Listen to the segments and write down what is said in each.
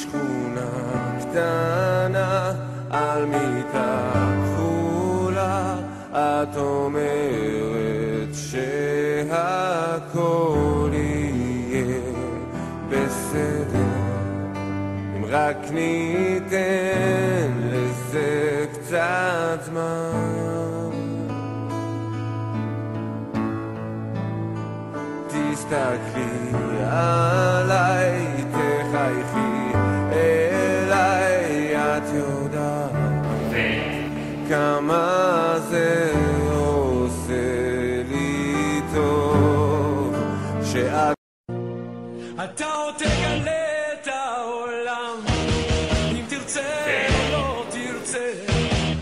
בשכונה קטנה על מיטה כחולה את אומרת שהכל יהיה בסדר אם רק ניתן לזה קצת זמן תסתכלי עליי תחייכי אליי את יודעת כמה זה עושה לי טוב שאת אתה עוד תגלה את העולם אם תרצה או לא תרצה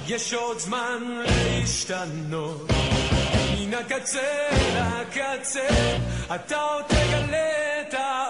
יש עוד זמן להשתנות מן הקצה לקצה אתה עוד תגלה את העולם